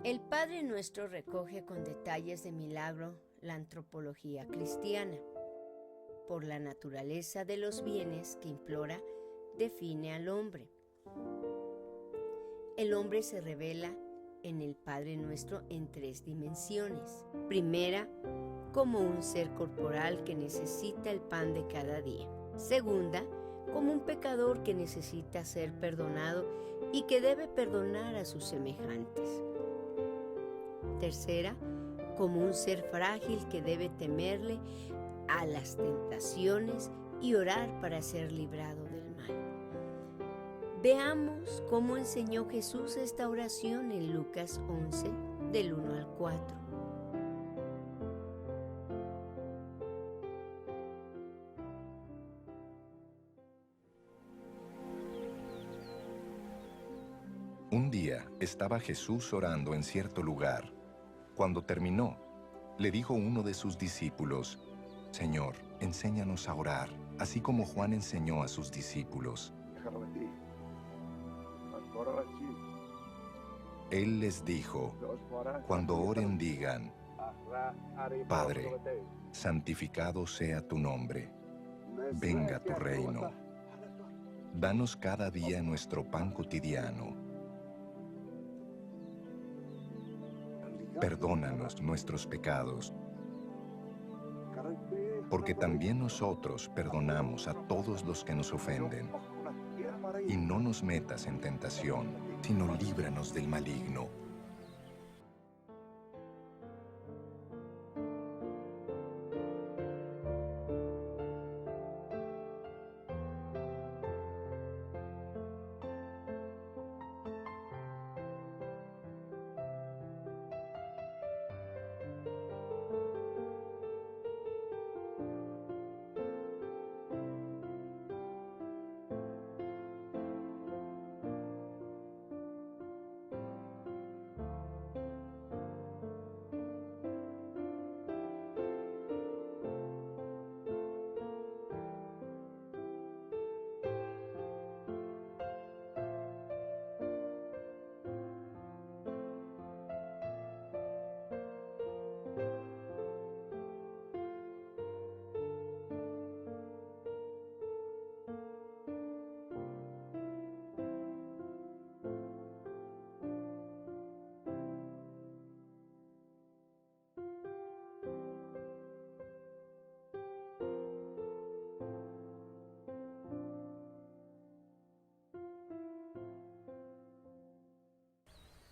El Padre Nuestro recoge con detalles de milagro la antropología cristiana. Por la naturaleza de los bienes que implora, define al hombre. El hombre se revela en el Padre Nuestro en 3 dimensiones. Primera, como un ser corporal que necesita el pan de cada día. Segunda, como un pecador que necesita ser perdonado y que debe perdonar a sus semejantes. Tercera, como un ser frágil que debe temerle a las tentaciones y orar para ser librado del mal. Veamos cómo enseñó Jesús esta oración en Lucas 11, del 1 al 4. Un día estaba Jesús orando en cierto lugar. Cuando terminó, le dijo uno de sus discípulos: Señor, enséñanos a orar, así como Juan enseñó a sus discípulos. Él les dijo: cuando oren digan: Padre, santificado sea tu nombre, venga tu reino. Danos cada día nuestro pan cotidiano. Perdónanos nuestros pecados, porque también nosotros perdonamos a todos los que nos ofenden. Y no nos metas en tentación, sino líbranos del maligno.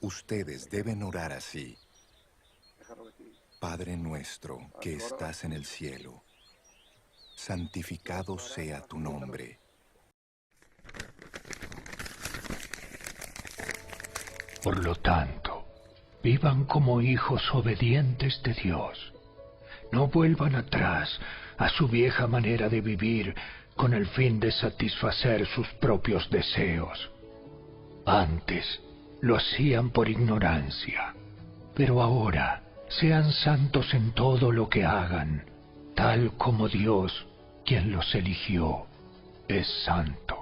Ustedes deben orar así: Padre nuestro que estás en el cielo, santificado sea tu nombre. Por lo tanto, vivan como hijos obedientes de Dios. No vuelvan atrás a su vieja manera de vivir con el fin de satisfacer sus propios deseos. Antes, lo hacían por ignorancia, pero ahora sean santos en todo lo que hagan, tal como Dios, quien los eligió, es santo.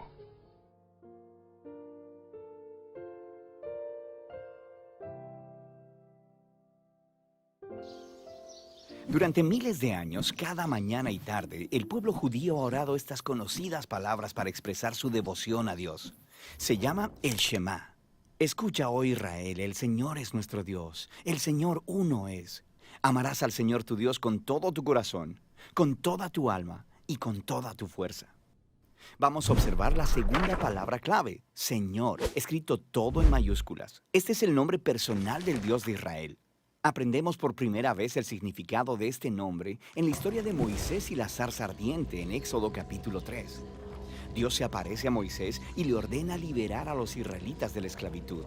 Durante miles de años, cada mañana y tarde, el pueblo judío ha orado estas conocidas palabras para expresar su devoción a Dios. Se llama el Shema. Escucha, oh Israel, el Señor es nuestro Dios, el Señor uno es. Amarás al Señor tu Dios con todo tu corazón, con toda tu alma y con toda tu fuerza. Vamos a observar la segunda palabra clave, Señor, escrito todo en mayúsculas. Este es el nombre personal del Dios de Israel. Aprendemos por primera vez el significado de este nombre en la historia de Moisés y la zarza ardiente en Éxodo capítulo 3. Dios se aparece a Moisés y le ordena liberar a los israelitas de la esclavitud.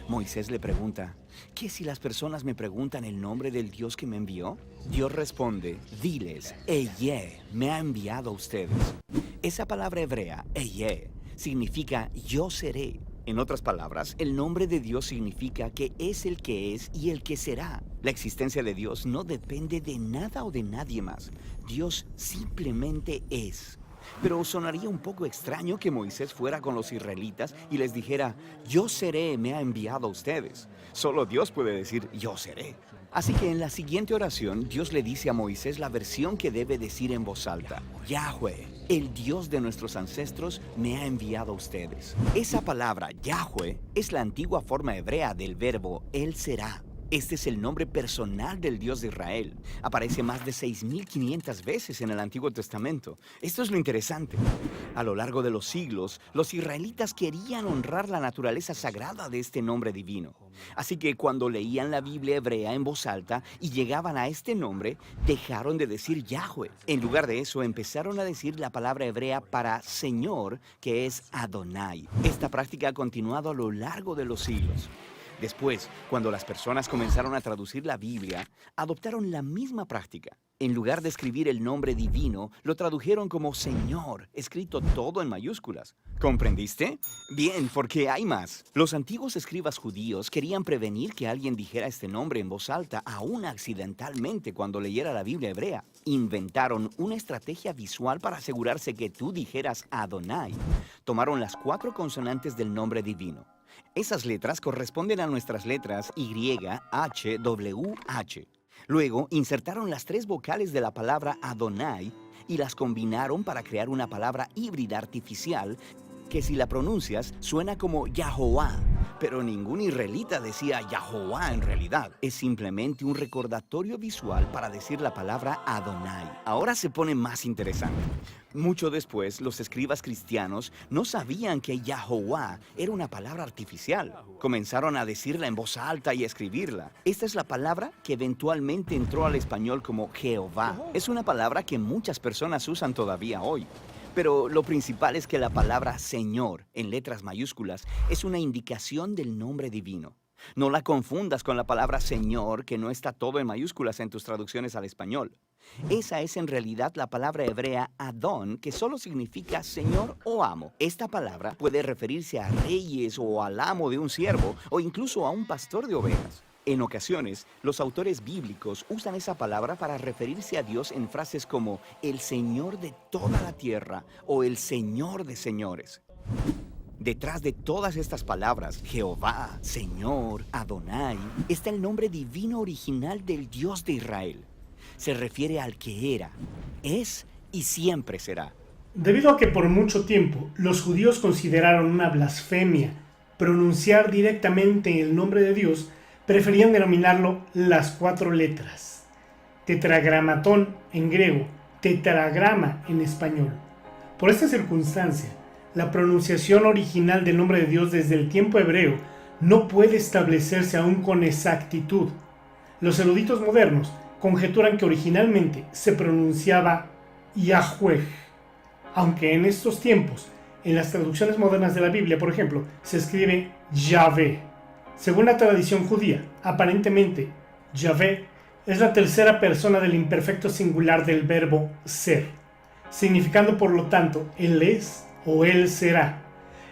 Moisés le pregunta: ¿qué si las personas me preguntan el nombre del Dios que me envió? Dios responde: diles, Eyeh me ha enviado a ustedes. Esa palabra hebrea, Eyeh, significa yo seré. En otras palabras, el nombre de Dios significa que es el que es y el que será. La existencia de Dios no depende de nada o de nadie más. Dios simplemente es. Pero sonaría un poco extraño que Moisés fuera con los israelitas y les dijera, yo seré, me ha enviado a ustedes. Solo Dios puede decir, yo seré. Así que en la siguiente oración, Dios le dice a Moisés la versión que debe decir en voz alta. Yahweh, el Dios de nuestros ancestros, me ha enviado a ustedes. Esa palabra, Yahweh, es la antigua forma hebrea del verbo Él será. Este es el nombre personal del Dios de Israel. Aparece más de 6.500 veces en el Antiguo Testamento. Esto es lo interesante. A lo largo de los siglos, los israelitas querían honrar la naturaleza sagrada de este nombre divino. Así que cuando leían la Biblia hebrea en voz alta y llegaban a este nombre, dejaron de decir Yahweh. En lugar de eso, empezaron a decir la palabra hebrea para Señor, que es Adonai. Esta práctica ha continuado a lo largo de los siglos. Después, cuando las personas comenzaron a traducir la Biblia, adoptaron la misma práctica. En lugar de escribir el nombre divino, lo tradujeron como Señor, escrito todo en mayúsculas. ¿Comprendiste? Bien, porque hay más. Los antiguos escribas judíos querían prevenir que alguien dijera este nombre en voz alta, aún accidentalmente cuando leyera la Biblia hebrea. Inventaron una estrategia visual para asegurarse que tú dijeras Adonai. Tomaron las 4 consonantes del nombre divino. Esas letras corresponden a nuestras letras Y, H, W, H. Luego insertaron las 3 vocales de la palabra Adonai y las combinaron para crear una palabra híbrida artificial que si la pronuncias suena como Yahová. Pero ningún israelita decía Yahová en realidad. Es simplemente un recordatorio visual para decir la palabra Adonai. Ahora se pone más interesante. Mucho después, los escribas cristianos no sabían que Yahová era una palabra artificial. Comenzaron a decirla en voz alta y a escribirla. Esta es la palabra que eventualmente entró al español como Jehová. Es una palabra que muchas personas usan todavía hoy. Pero lo principal es que la palabra Señor, en letras mayúsculas, es una indicación del nombre divino. No la confundas con la palabra Señor, que no está todo en mayúsculas en tus traducciones al español. Esa es en realidad la palabra hebrea Adón, que solo significa Señor o amo. Esta palabra puede referirse a reyes o al amo de un siervo, o incluso a un pastor de ovejas. En ocasiones, los autores bíblicos usan esa palabra para referirse a Dios en frases como el Señor de toda la tierra o el Señor de señores. Detrás de todas estas palabras, Jehová, Señor, Adonai, está el nombre divino original del Dios de Israel. Se refiere al que era, es y siempre será. Debido a que por mucho tiempo los judíos consideraron una blasfemia pronunciar directamente el nombre de Dios, preferían denominarlo las 4 letras. Tetragramatón en griego, tetragrama en español. Por esta circunstancia, la pronunciación original del nombre de Dios desde el tiempo hebreo no puede establecerse aún con exactitud. Los eruditos modernos conjeturan que originalmente se pronunciaba Yahweh, aunque en estos tiempos, en las traducciones modernas de la Biblia, por ejemplo, se escribe Yahvé. Según la tradición judía, aparentemente, Yahvé es la tercera persona del imperfecto singular del verbo ser, significando por lo tanto Él es o Él será.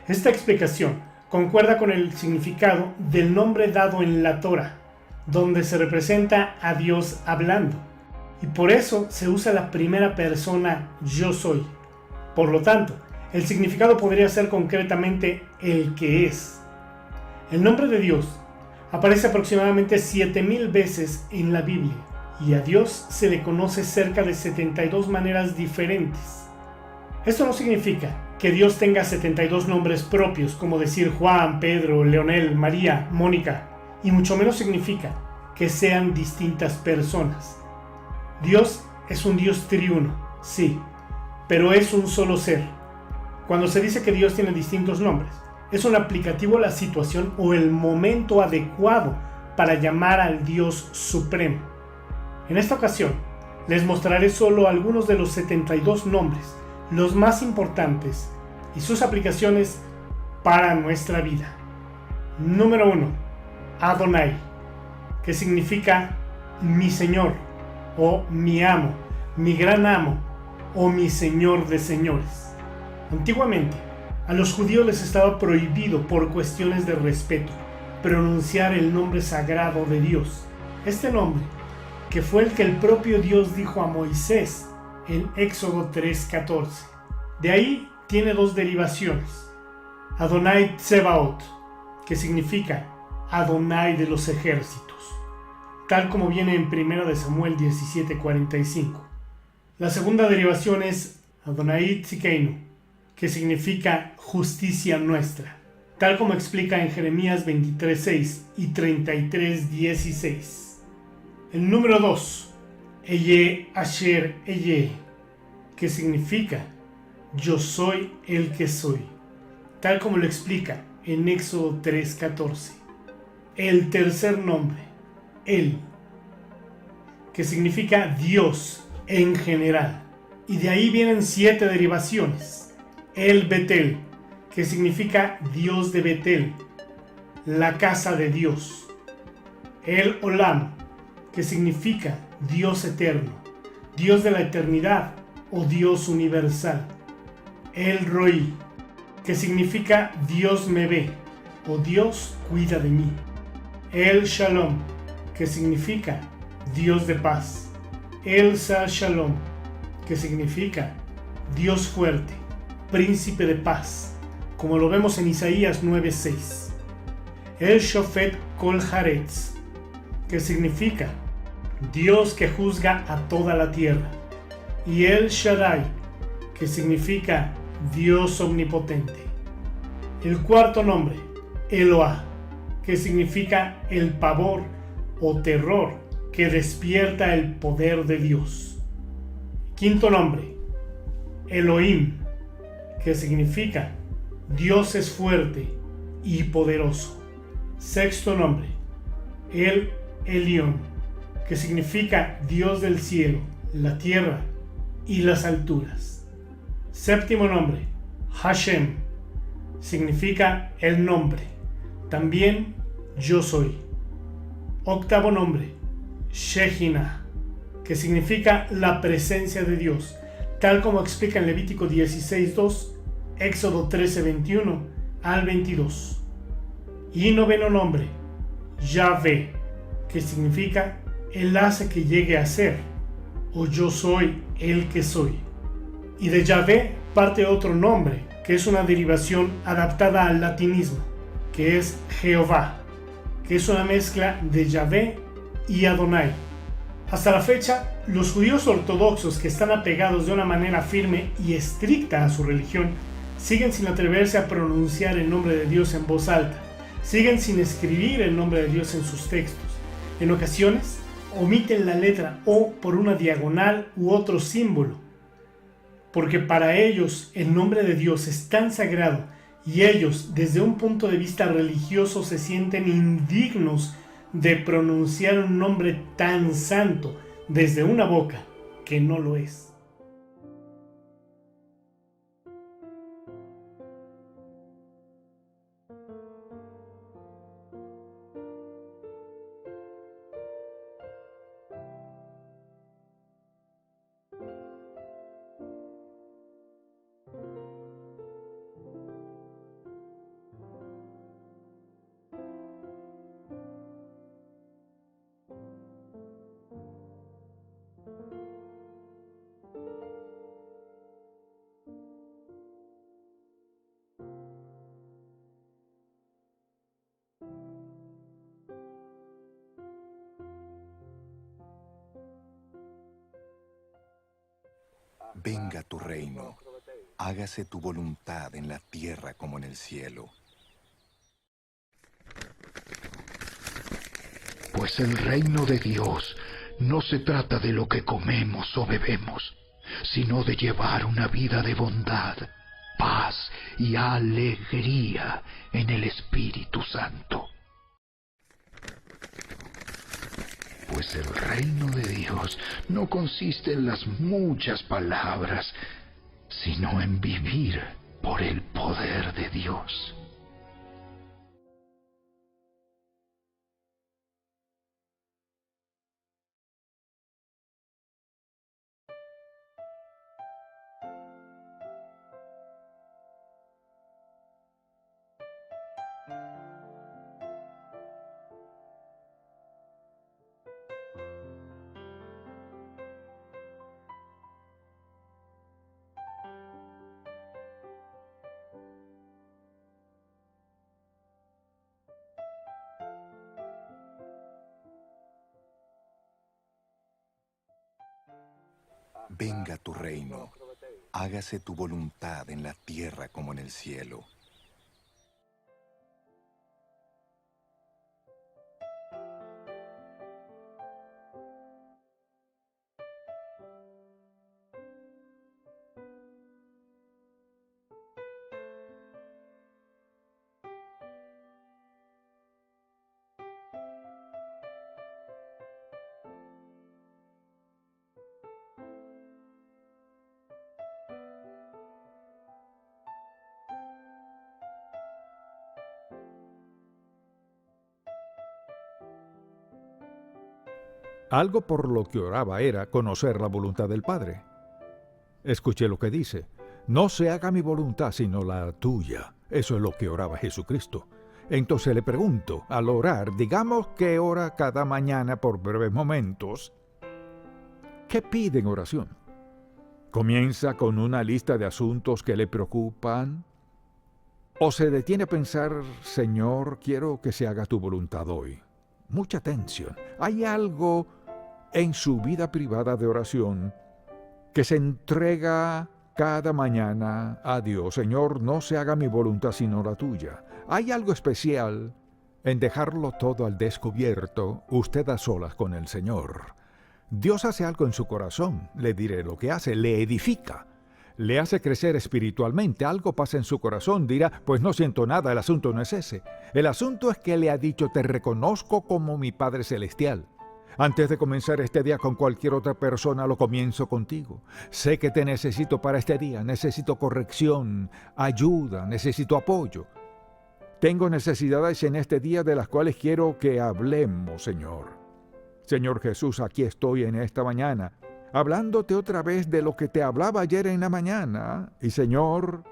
Esta explicación concuerda con el significado del nombre dado en la Torá, donde se representa a Dios hablando, y por eso se usa la primera persona yo soy. Por lo tanto, el significado podría ser concretamente el que es. El nombre de Dios aparece aproximadamente 7,000 veces en la Biblia, y a Dios se le conoce cerca de 72 maneras diferentes. Esto no significa que Dios tenga 72 nombres propios, como decir Juan, Pedro, Leonel, María, Mónica, y mucho menos significa que sean distintas personas. Dios es un Dios triuno, sí, pero es un solo ser. Cuando se dice que Dios tiene distintos nombres, es un aplicativo a la situación o el momento adecuado para llamar al Dios supremo. En esta ocasión, les mostraré solo algunos de los 72 nombres, los más importantes, y sus aplicaciones para nuestra vida. Número 1. Adonai, que significa mi Señor, o mi amo, mi gran amo, o mi Señor de señores. Antiguamente, a los judíos les estaba prohibido por cuestiones de respeto pronunciar el nombre sagrado de Dios. Este nombre, que fue el que el propio Dios dijo a Moisés en Éxodo 3:14. De ahí tiene dos derivaciones. Adonai Tsebaot, que significa Adonai de los ejércitos, tal como viene en 1 Samuel 17:45. La segunda derivación es Adonai Tzikeinu, que significa justicia nuestra, tal como explica en Jeremías 23:6 y 33:16. El número 2, Eye Asher Eye, que significa yo soy el que soy, tal como lo explica en Éxodo 3:14. El tercer nombre, El, que significa Dios en general, y de ahí vienen 7 derivaciones. El Betel, que significa Dios de Betel, la casa de Dios. El Olam, que significa Dios eterno, Dios de la eternidad o Dios universal. El Roi, que significa Dios me ve o Dios cuida de mí. El Shalom, que significa Dios de paz. El Sar Shalom, que significa Dios fuerte, príncipe de paz, como lo vemos en Isaías 9:6. El Shofet Kol Haaretz, que significa Dios que juzga a toda la tierra. Y El Shaddai, que significa Dios omnipotente. El cuarto nombre, Eloah, que significa el pavor o terror que despierta el poder de Dios. Quinto nombre, Elohim, que significa Dios es fuerte y poderoso. Sexto nombre, El Elión, que significa Dios del cielo, la tierra y las alturas. Séptimo nombre, Hashem, significa el nombre, también yo soy. Octavo nombre, Shejinah, que significa la presencia de Dios, tal como explica en Levítico 16:2, Éxodo 13:21 al 22. Y noveno nombre, Yahvé, que significa Él hace que llegue a ser, o yo soy el que soy. Y de Yahvé parte otro nombre, que es una derivación adaptada al latinismo, que es Jehová, que es una mezcla de Yahvé y Adonai. Hasta la fecha, los judíos ortodoxos que están apegados de una manera firme y estricta a su religión, siguen sin atreverse a pronunciar el nombre de Dios en voz alta, siguen sin escribir el nombre de Dios en sus textos. En ocasiones, omiten la letra O por una diagonal u otro símbolo, porque para ellos el nombre de Dios es tan sagrado y ellos, desde un punto de vista religioso, se sienten indignos de pronunciar un nombre tan santo desde una boca que no lo es. Venga tu reino, hágase tu voluntad en la tierra como en el cielo. Pues el reino de Dios no se trata de lo que comemos o bebemos, sino de llevar una vida de bondad, paz y alegría en el Espíritu Santo. Pues el reino de Dios no consiste en las muchas palabras, sino en vivir por el poder de Dios. venga tu reino, hágase tu voluntad en la tierra como en el cielo. Algo por lo que oraba era conocer la voluntad del Padre. Escuché lo que dice: no se haga mi voluntad sino la tuya. Eso es lo que oraba Jesucristo. Entonces le pregunto, al orar, digamos que ora cada mañana por breves momentos, ¿qué pide en oración? ¿Comienza con una lista de asuntos que le preocupan? ¿O se detiene a pensar, Señor, quiero que se haga tu voluntad hoy? Mucha atención. Hay algo en su vida privada de oración que se entrega cada mañana a Dios. Señor, no se haga mi voluntad sino la tuya. Hay algo especial en dejarlo todo al descubierto, usted a solas con el Señor. Dios hace algo en su corazón, le diré lo que hace, le edifica, le hace crecer espiritualmente, algo pasa en su corazón, dirá, pues no siento nada, el asunto no es ese. El asunto es que le ha dicho, te reconozco como mi Padre Celestial. Antes de comenzar este día con cualquier otra persona, lo comienzo contigo. Sé que te necesito para este día, necesito corrección, ayuda, necesito apoyo. Tengo necesidades en este día de las cuales quiero que hablemos, Señor. Señor Jesús, aquí estoy en esta mañana, hablándote otra vez de lo que te hablaba ayer en la mañana. Y Señor,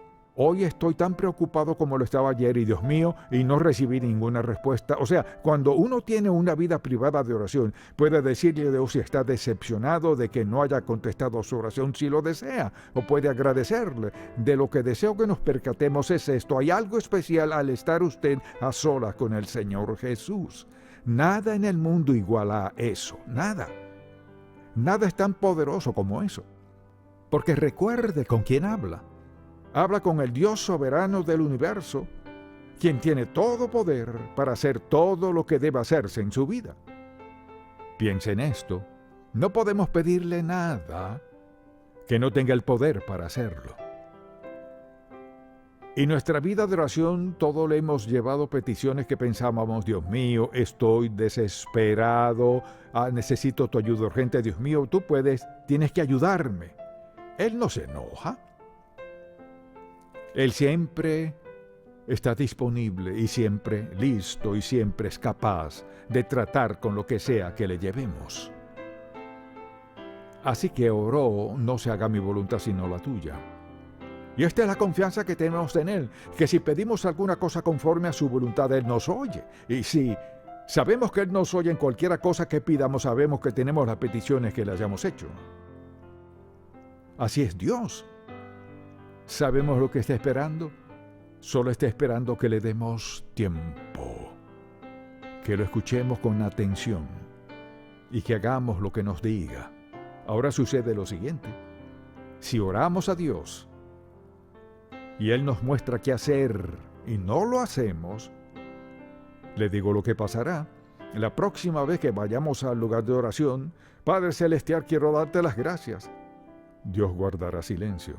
hoy estoy tan preocupado como lo estaba ayer, y Dios mío, y no recibí ninguna respuesta. O sea, cuando uno tiene una vida privada de oración, puede decirle a Dios si está decepcionado de que no haya contestado su oración si lo desea, o puede agradecerle. De lo que deseo que nos percatemos es esto: hay algo especial al estar usted a solas con el Señor Jesús. Nada en el mundo iguala a eso, nada. Nada es tan poderoso como eso. Porque recuerde con quién habla. Habla con el Dios soberano del universo, quien tiene todo poder para hacer todo lo que debe hacerse en su vida. Piense en esto. No podemos pedirle nada que no tenga el poder para hacerlo. Y nuestra vida de oración, todo le hemos llevado peticiones que pensábamos, Dios mío, estoy desesperado, necesito tu ayuda urgente, Dios mío, tú puedes, tienes que ayudarme. Él no se enoja. Él siempre está disponible y siempre listo y siempre es capaz de tratar con lo que sea que le llevemos. Así que oró, no se haga mi voluntad sino la tuya. Y esta es la confianza que tenemos en Él, que si pedimos alguna cosa conforme a su voluntad, Él nos oye. Y si sabemos que Él nos oye en cualquier cosa que pidamos, sabemos que tenemos las peticiones que le hayamos hecho. Así es Dios. ¿Sabemos lo que está esperando? Solo está esperando que le demos tiempo, que lo escuchemos con atención y que hagamos lo que nos diga. Ahora sucede lo siguiente: si oramos a Dios y Él nos muestra qué hacer y no lo hacemos, le digo lo que pasará. La próxima vez que vayamos al lugar de oración, Padre Celestial, quiero darte las gracias. Dios guardará silencio.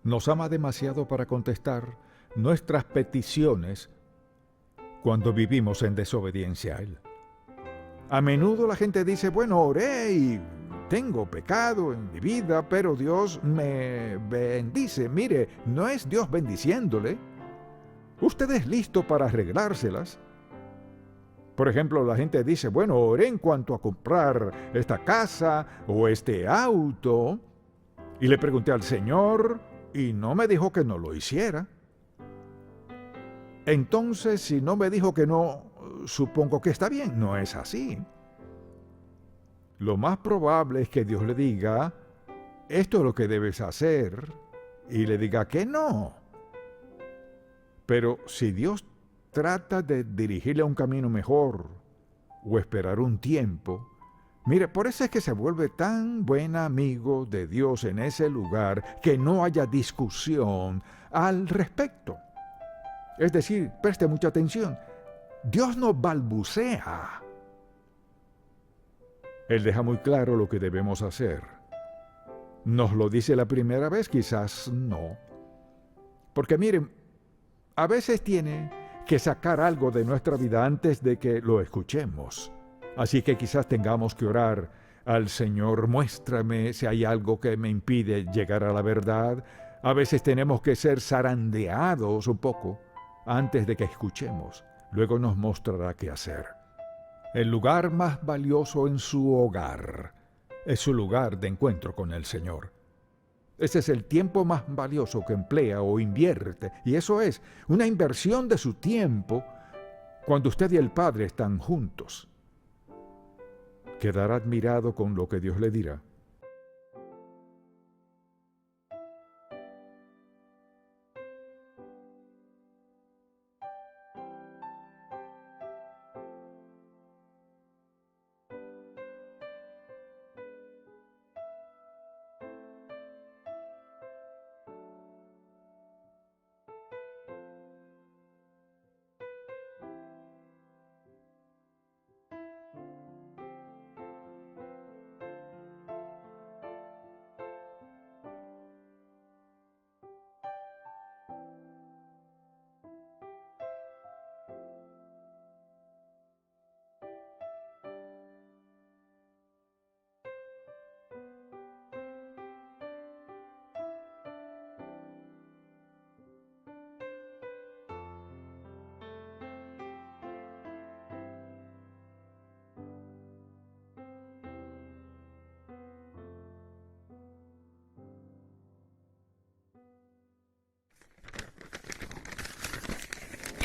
Nos ama demasiado para contestar nuestras peticiones cuando vivimos en desobediencia a Él. A menudo la gente dice, bueno, oré y tengo pecado en mi vida, pero Dios me bendice. Mire, no es Dios bendiciéndole. Usted es listo para arreglárselas. Por ejemplo, la gente dice, bueno, oré en cuanto a comprar esta casa o este auto, y le pregunté al Señor y no me dijo que no lo hiciera. Entonces, si no me dijo que no, supongo que está bien. No es así. Lo más probable es que Dios le diga, esto es lo que debes hacer, y le diga que no. Pero si Dios trata de dirigirle a un camino mejor o esperar un tiempo, Mire, por eso es que se vuelve tan buen amigo de Dios en ese lugar que no haya discusión al respecto. Es decir, preste mucha atención, Dios no balbucea. Él deja muy claro lo que debemos hacer. ¿Nos lo dice la primera vez? Quizás no. Porque miren, a veces tiene que sacar algo de nuestra vida antes de que lo escuchemos. Así que quizás tengamos que orar al Señor, muéstrame si hay algo que me impide llegar a la verdad. A veces tenemos que ser zarandeados un poco antes de que escuchemos. Luego nos mostrará qué hacer. El lugar más valioso en su hogar es su lugar de encuentro con el Señor. Ese es el tiempo más valioso que emplea o invierte, y eso es una inversión de su tiempo cuando usted y el Padre están juntos. Quedará admirado con lo que Dios le dirá.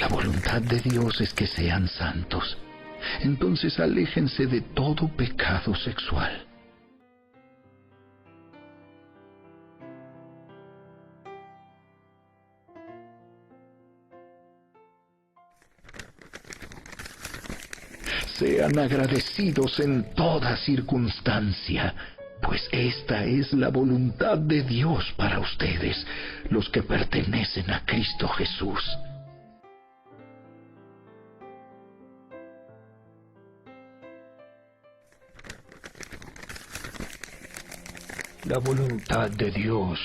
La voluntad de Dios es que sean santos. Entonces aléjense de todo pecado sexual. Sean agradecidos en toda circunstancia, pues esta es la voluntad de Dios para ustedes, los que pertenecen a Cristo Jesús. La voluntad de Dios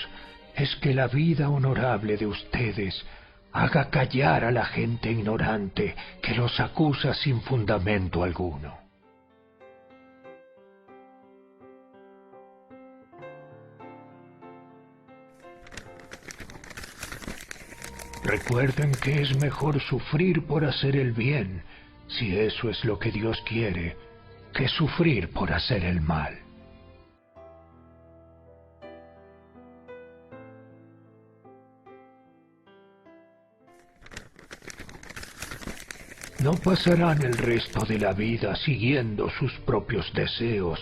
es que la vida honorable de ustedes haga callar a la gente ignorante que los acusa sin fundamento alguno. Recuerden que es mejor sufrir por hacer el bien, si eso es lo que Dios quiere, que sufrir por hacer el mal. No pasarán el resto de la vida siguiendo sus propios deseos,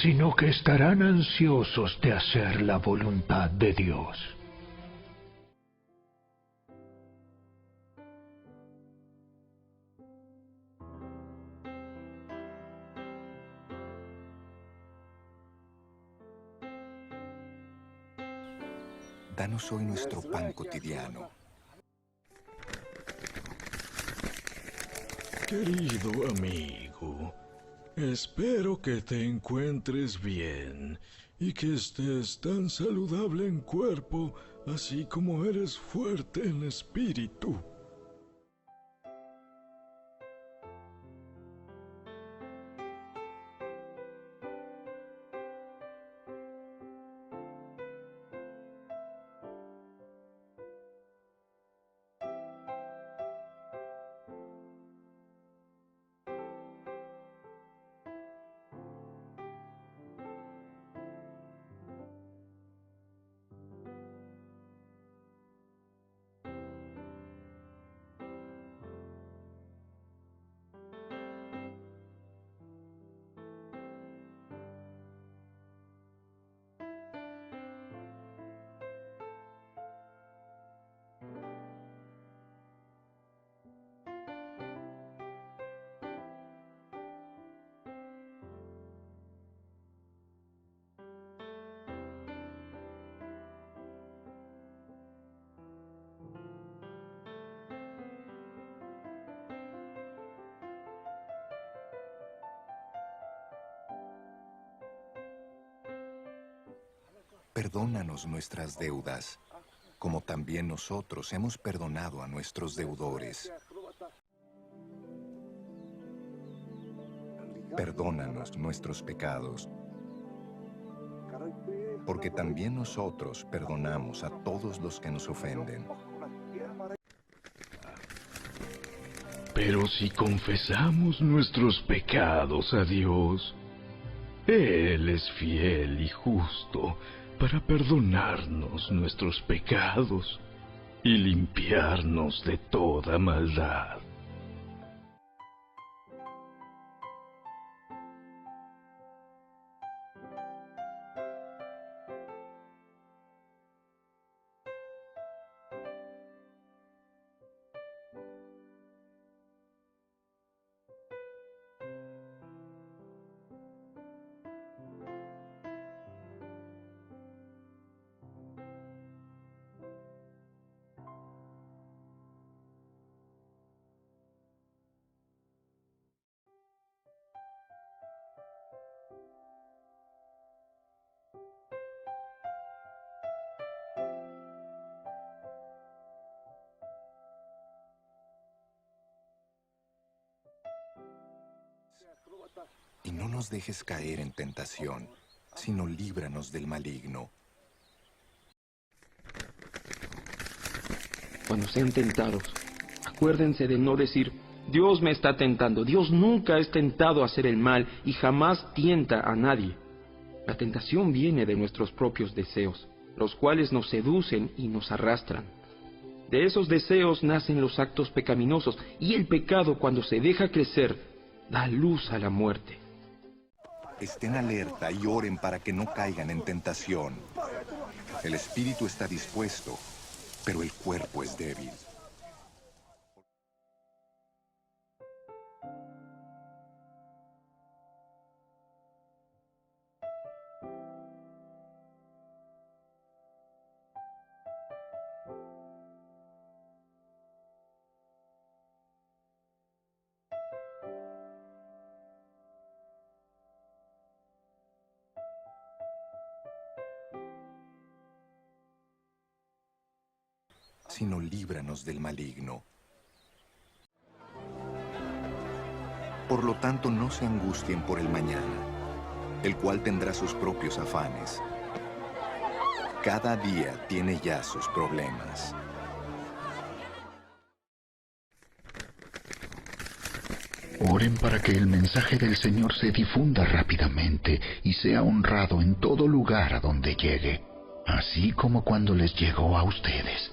sino que estarán ansiosos de hacer la voluntad de Dios. Danos hoy nuestro pan cotidiano. Querido amigo, espero que te encuentres bien y que estés tan saludable en cuerpo, así como eres fuerte en espíritu. perdónanos nuestras deudas, como también nosotros hemos perdonado a nuestros deudores. Perdónanos nuestros pecados, porque también nosotros perdonamos a todos los que nos ofenden. Pero si confesamos nuestros pecados a Dios, Él es fiel y justo para perdonarnos nuestros pecados y limpiarnos de toda maldad. Y no nos dejes caer en tentación, sino líbranos del maligno. Cuando sean tentados, acuérdense de no decir, Dios me está tentando. Dios nunca es tentado a hacer el mal y jamás tienta a nadie. La tentación viene de nuestros propios deseos, los cuales nos seducen y nos arrastran. De esos deseos nacen los actos pecaminosos y el pecado, cuando se deja crecer, da luz a la muerte. Estén alerta y oren para que no caigan en tentación. El espíritu está dispuesto, pero el cuerpo es débil. Sino líbranos del maligno. Por lo tanto, no se angustien por el mañana, el cual tendrá sus propios afanes. Cada día tiene ya sus problemas. Oren para que el mensaje del Señor se difunda rápidamente y sea honrado en todo lugar a donde llegue, así como cuando les llegó a ustedes.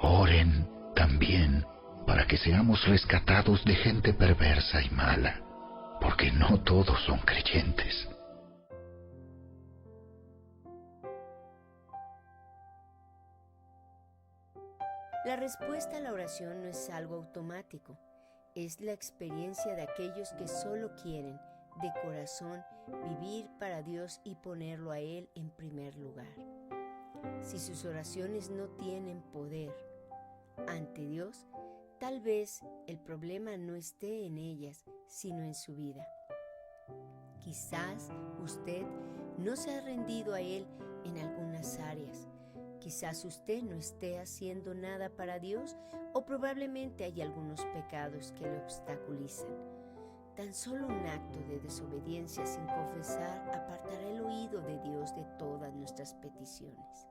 Oren también para que seamos rescatados de gente perversa y mala, porque no todos son creyentes. La respuesta a la oración no es algo automático, es la experiencia de aquellos que solo quieren, de corazón, vivir para Dios y ponerlo a Él en primer lugar. Si sus oraciones no tienen poder ante Dios, tal vez el problema no esté en ellas, sino en su vida. Quizás usted no se ha rendido a Él en algunas áreas. Quizás usted no esté haciendo nada para Dios o probablemente hay algunos pecados que lo obstaculizan. Tan solo un acto de desobediencia sin confesar apartará el oído de Dios de todas nuestras peticiones.